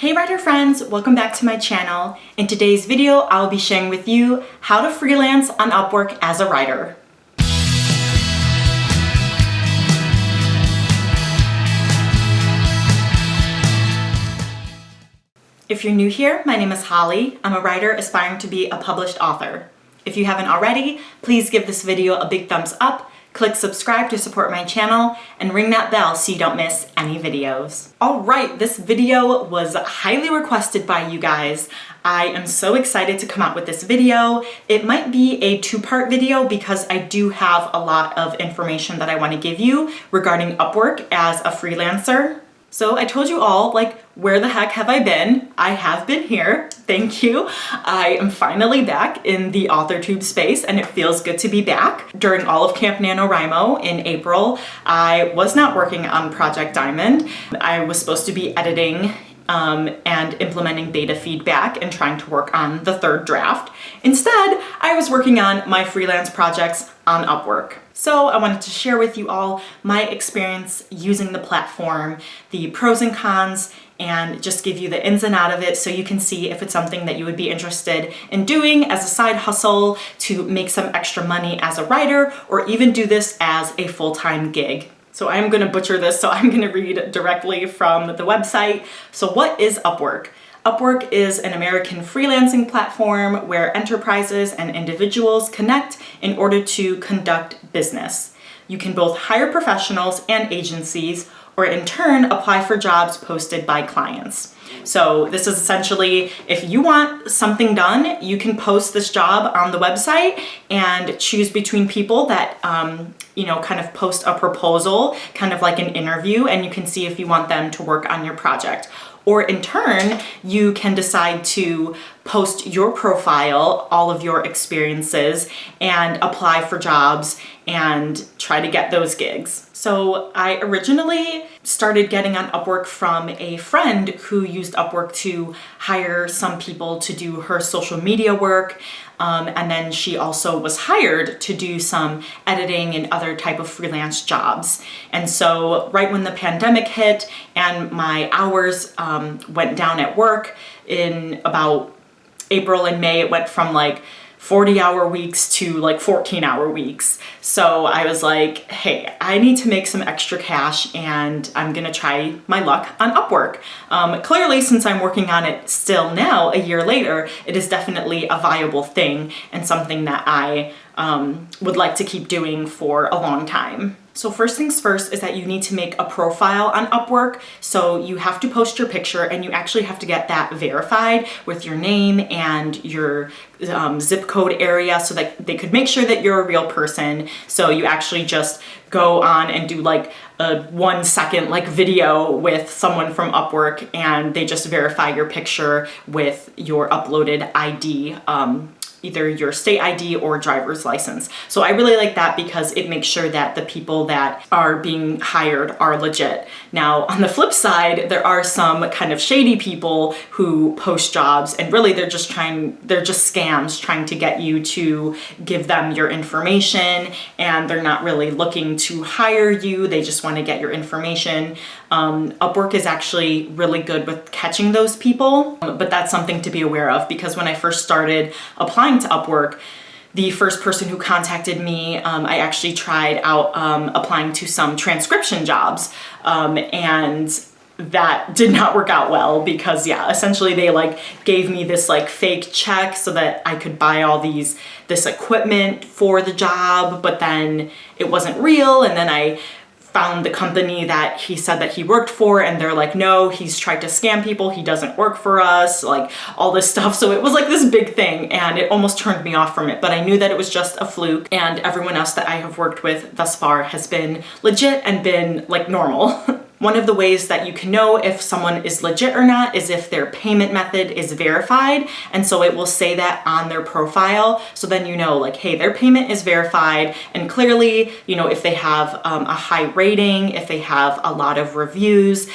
Hey writer friends, welcome back to my channel. In today's video, I'll be sharing with you how to freelance on Upwork as a writer. If you're new here, my name is Holly. I'm a writer aspiring to be a published author. If you haven't already, please give this video a big thumbs up, click subscribe to support my channel, and ring that bell so you don't miss any videos. Alright, this video was highly requested by you guys. I am so excited to come out with this video. It might be a two-part video because I do have a lot of information that I want to give you regarding Upwork as a freelancer. So I told you all, where the heck have I been? I have been here, thank you. I am finally back in the AuthorTube space and it feels good to be back. During all of Camp NaNoWriMo in April, I was not working on Project Diamond. I was supposed to be editing and implementing beta feedback and trying to work on the third draft. Instead, I was working on my freelance projects on Upwork. So I wanted to share with you all my experience using the platform, the pros and cons, and just give you the ins and outs of it so you can see if it's something that you would be interested in doing as a side hustle to make some extra money as a writer, or even do this as a full-time gig. So I'm going to butcher this, so I'm going to read directly from the website. So what is Upwork? Upwork is an American freelancing platform where enterprises and individuals connect in order to conduct business. You can both hire professionals and agencies, or in turn apply for jobs posted by clients. So this is essentially, if you want something done, you can post this job on the website and choose between people that kind of post a proposal, kind of like an interview, and you can see if you want them to work on your project. Or in turn, you can decide to post your profile, all of your experiences, and apply for jobs and try to get those gigs. So I originally started getting on Upwork from a friend who used Upwork to hire some people to do her social media work. And then she also was hired to do some editing and other type of freelance jobs. And so right when the pandemic hit and my hours went down at work in about April and May, it went from 40-hour weeks to 14-hour weeks. So I was like, hey, I need to make some extra cash and I'm gonna try my luck on Upwork. Clearly, since I'm working on it still now, a year later, it is definitely a viable thing and something that I would like to keep doing for a long time. So first things first is that you need to make a profile on Upwork. So you have to post your picture and you actually have to get that verified with your name and your zip code area so that they could make sure that you're a real person. So you actually just go on and do a 1 second video with someone from Upwork and they just verify your picture with your uploaded ID. Either your state ID or driver's license. So I really like that because it makes sure that the people that are being hired are legit. Now, on the flip side, there are some kind of shady people who post jobs and really they're just scams trying to get you to give them your information, and they're not really looking to hire you. They just want to get your information. Upwork is actually really good with catching those people, but that's something to be aware of because when I first started applying to Upwork, the first person who contacted me, I actually tried out applying to some transcription jobs, and that did not work out well because essentially they gave me this fake check so that I could buy all this equipment for the job, but then it wasn't real, and then I found the company that he said that he worked for and they're like, no, he's tried to scam people, he doesn't work for us, all this stuff. So it was this big thing and it almost turned me off from it, but I knew that it was just a fluke, and everyone else that I have worked with thus far has been legit and been normal. One of the ways that you can know if someone is legit or not is if their payment method is verified. And so it will say that on their profile. So then you know, hey, their payment is verified. And clearly, if they have a high rating, if they have a lot of reviews,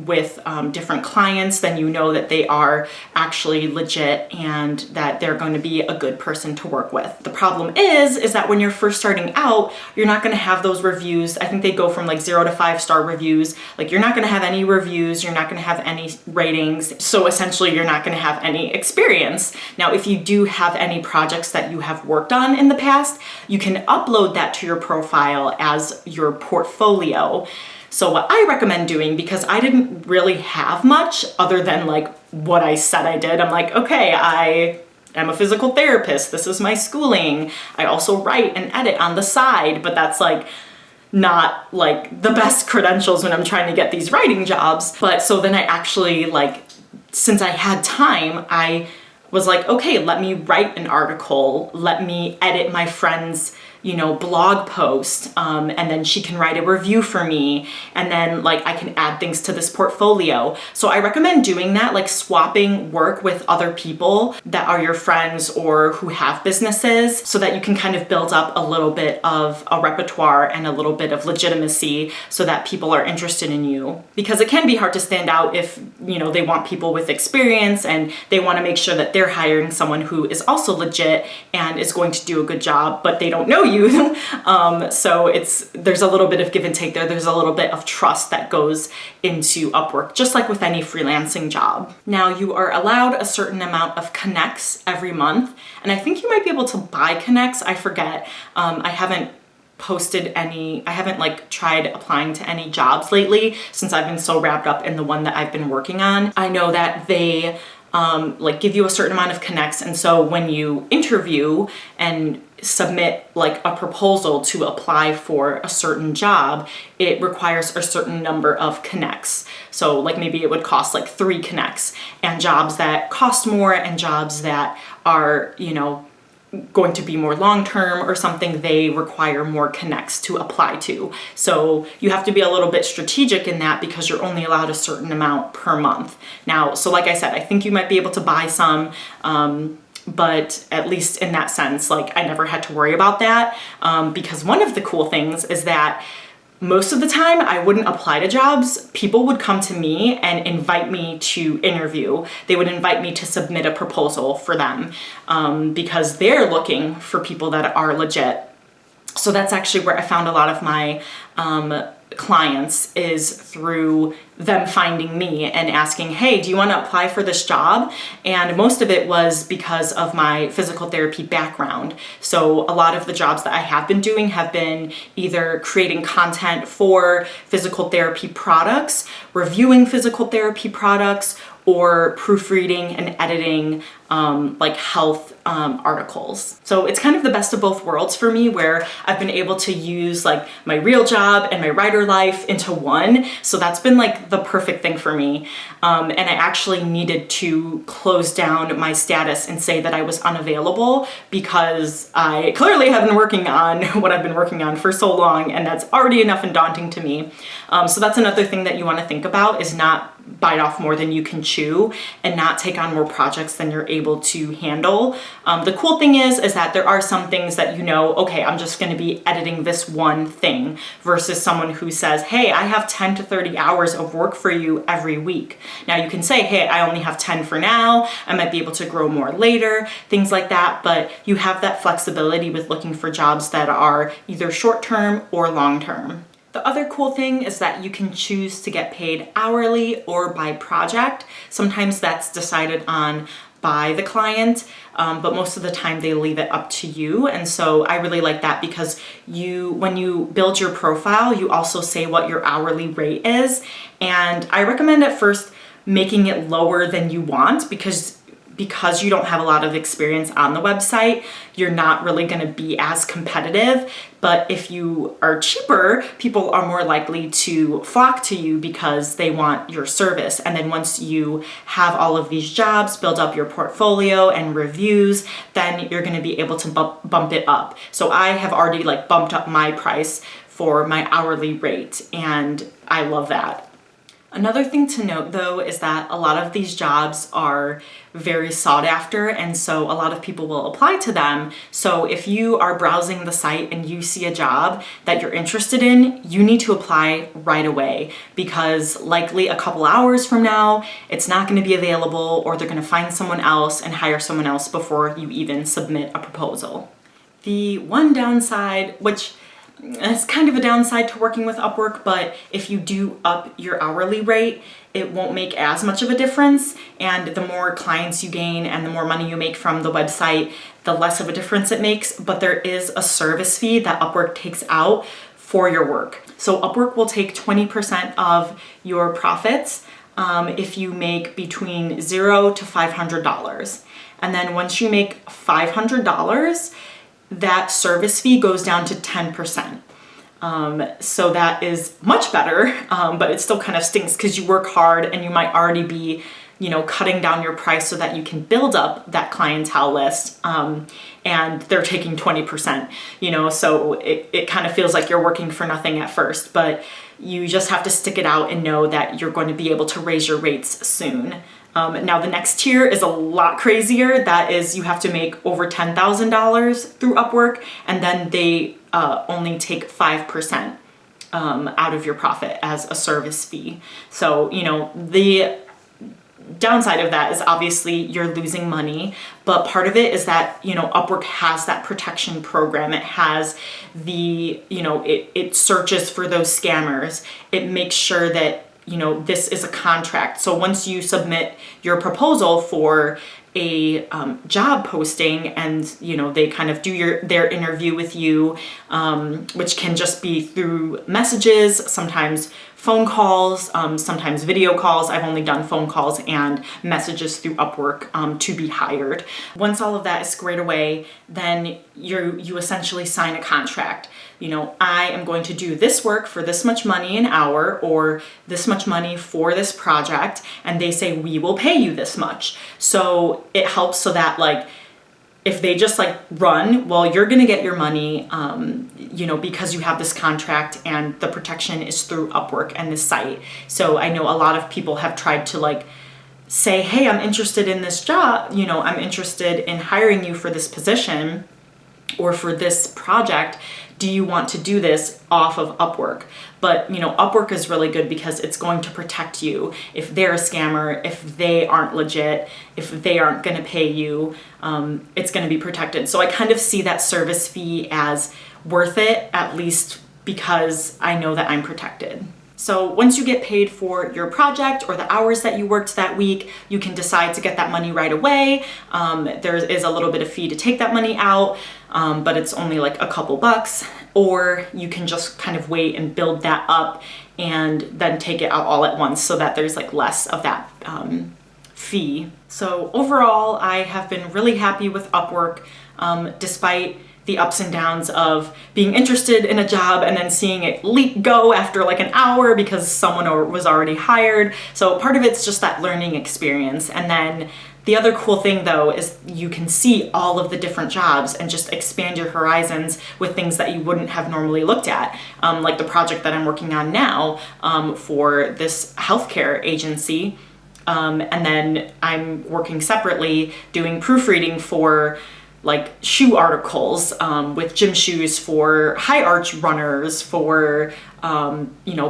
with different clients, then you know that they are actually legit and that they're going to be a good person to work with. The problem is that when you're first starting out, you're not going to have those reviews. I think they go from like 0 to 5-star reviews. Like you're not going to have any reviews, you're not going to have any ratings. So essentially you're not going to have any experience. Now, if you do have any projects that you have worked on in the past, you can upload that to your profile as your portfolio. So what I recommend doing, because I didn't really have much other than like what I said I did. I'm like, okay, I am a physical therapist. This is my schooling. I also write and edit on the side, but that's like not like the best credentials when I'm trying to get these writing jobs. But so then I actually like, since I had time, I was like, okay, let me write an article. Let me edit my friend's blog post, and then she can write a review for me, and then like I can add things to this portfolio. So I recommend doing that, like swapping work with other people that are your friends or who have businesses, so that you can kind of build up a little bit of a repertoire and a little bit of legitimacy so that people are interested in you. Because it can be hard to stand out if they want people with experience and they want to make sure that they're hiring someone who is also legit and is going to do a good job, but they don't know you. So there's a little bit of give and take there. There's a little bit of trust that goes into Upwork, just like with any freelancing job. Now, you are allowed a certain amount of connects every month, and I think you might be able to buy connects. I forget. I haven't like tried applying to any jobs lately since I've been so wrapped up in the one that I've been working on. I know that they like give you a certain amount of connects, and so when you interview and submit like a proposal to apply for a certain job, it requires a certain number of connects. So like maybe it would cost like 3 connects, and jobs that cost more and jobs that are going to be more long-term or something, they require more connects to apply to. So you have to be a little bit strategic in that, because you're only allowed a certain amount per month. Now, so like I said, I think you might be able to buy some, but at least in that sense, like I never had to worry about that, because one of the cool things is that most of the time I wouldn't apply to jobs. People would come to me and invite me to interview. They would invite me to submit a proposal for them, because they're looking for people that are legit. So that's actually where I found a lot of my clients, is through them finding me and asking, hey, do you want to apply for this job? And most of it was because of my physical therapy background. So a lot of the jobs that I have been doing have been either creating content for physical therapy products, reviewing physical therapy products, or proofreading and editing like health articles. So it's kind of the best of both worlds for me, where I've been able to use like my real job and my writer life into one. So that's been like the perfect thing for me. And I actually needed to close down my status and say that I was unavailable, because I clearly have been working on what I've been working on for so long, and that's already enough and daunting to me. So that's another thing that you want to think about, is not bite off more than you can chew and not take on more projects than you're able to handle. The cool thing is that there are some things that okay, I'm just going to be editing this one thing, versus someone who says, hey, I have 10 to 30 hours of work for you every week. Now you can say, hey, I only have 10 for now. I might be able to grow more later, things like that. But you have that flexibility with looking for jobs that are either short-term or long-term. The other cool thing is that you can choose to get paid hourly or by project. Sometimes that's decided on by the client, but most of the time they leave it up to you. And so I really like that, because when you build your profile, you also say what your hourly rate is. And I recommend at first making it lower than you want, because you don't have a lot of experience on the website, you're not really going to be as competitive. But if you are cheaper, people are more likely to flock to you because they want your service. And then once you have all of these jobs, build up your portfolio and reviews, then you're going to be able to bump it up. So I have already like bumped up my price for my hourly rate, and I love that. Another thing to note though is that a lot of these jobs are very sought after, and so a lot of people will apply to them. So if you are browsing the site and you see a job that you're interested in, you need to apply right away, because likely a couple hours from now, it's not going to be available, or they're going to find someone else and hire someone else before you even submit a proposal. The one downside, which it's kind of a downside to working with Upwork, but if you do up your hourly rate, it won't make as much of a difference. And the more clients you gain and the more money you make from the website, the less of a difference it makes. But there is a service fee that Upwork takes out for your work. So Upwork will take 20% of your profits if you make between $0 to $500. And then once you make $500, that service fee goes down to 10%. So that is much better, but it still kind of stinks because you work hard and you might already be, cutting down your price so that you can build up that clientele list. And they're taking 20%, so it kind of feels like you're working for nothing at first, but you just have to stick it out and know that you're going to be able to raise your rates soon. Now the next tier is a lot crazier. That is, you have to make over $10,000 through Upwork, and then they only take 5% out of your profit as a service fee. So, the downside of that is obviously you're losing money, but part of it is that, Upwork has that protection program. It has the, it searches for those scammers. It makes sure that this is a contract. So once you submit your proposal for a job posting and, they kind of do their interview with you, which can just be through messages, sometimes phone calls, sometimes video calls. I've only done phone calls and messages through Upwork to be hired. Once all of that is squared away, then you essentially sign a contract. I am going to do this work for this much money an hour, or this much money for this project, and they say, we will pay you this much. So it helps so that if they just run, well, you're gonna get your money, because you have this contract and the protection is through Upwork and this site. So I know a lot of people have tried to say, hey, I'm interested in this job, I'm interested in hiring you for this position or for this project. Do you want to do this off of Upwork? But, Upwork is really good because it's going to protect you. If they're a scammer, if they aren't legit, if they aren't going to pay you, it's going to be protected. So I kind of see that service fee as worth it, at least because I know that I'm protected. So once you get paid for your project or the hours that you worked that week, you can decide to get that money right away. There is a little bit of fee to take that money out, but it's only a couple bucks. Or you can just kind of wait and build that up and then take it out all at once so that there's less of that fee. So overall, I have been really happy with Upwork, despite the ups and downs of being interested in a job and then seeing it go after an hour because someone was already hired. So part of it's just that learning experience. And then the other cool thing though is you can see all of the different jobs and just expand your horizons with things that you wouldn't have normally looked at. Like the project that I'm working on now for this healthcare agency. And then I'm working separately doing proofreading for shoe articles with gym shoes for high arch runners, for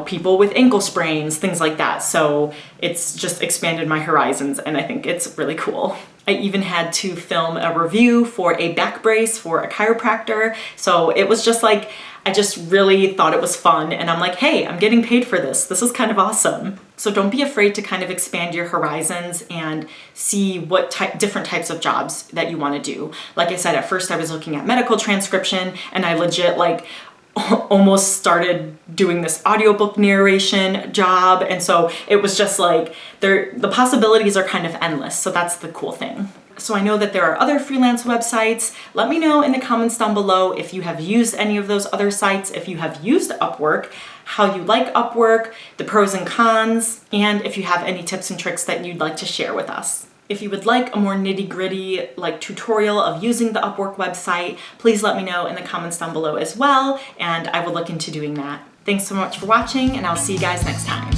people with ankle sprains, things like that. So it's just expanded my horizons and I think it's really cool. I even had to film a review for a back brace for a chiropractor. So it was just I just really thought it was fun and I'm hey, I'm getting paid for this. This is kind of awesome. So don't be afraid to kind of expand your horizons and see what different types of jobs that you want to do. Like I said, at first I was looking at medical transcription and I legit almost started doing this audiobook narration job. And so it was just the possibilities are kind of endless. So that's the cool thing. So I know that there are other freelance websites. Let me know in the comments down below if you have used any of those other sites, if you have used Upwork, how you like Upwork, the pros and cons, and if you have any tips and tricks that you'd like to share with us. If you would like a more nitty-gritty tutorial of using the Upwork website, please let me know in the comments down below as well, and I will look into doing that. Thanks so much for watching, and I'll see you guys next time.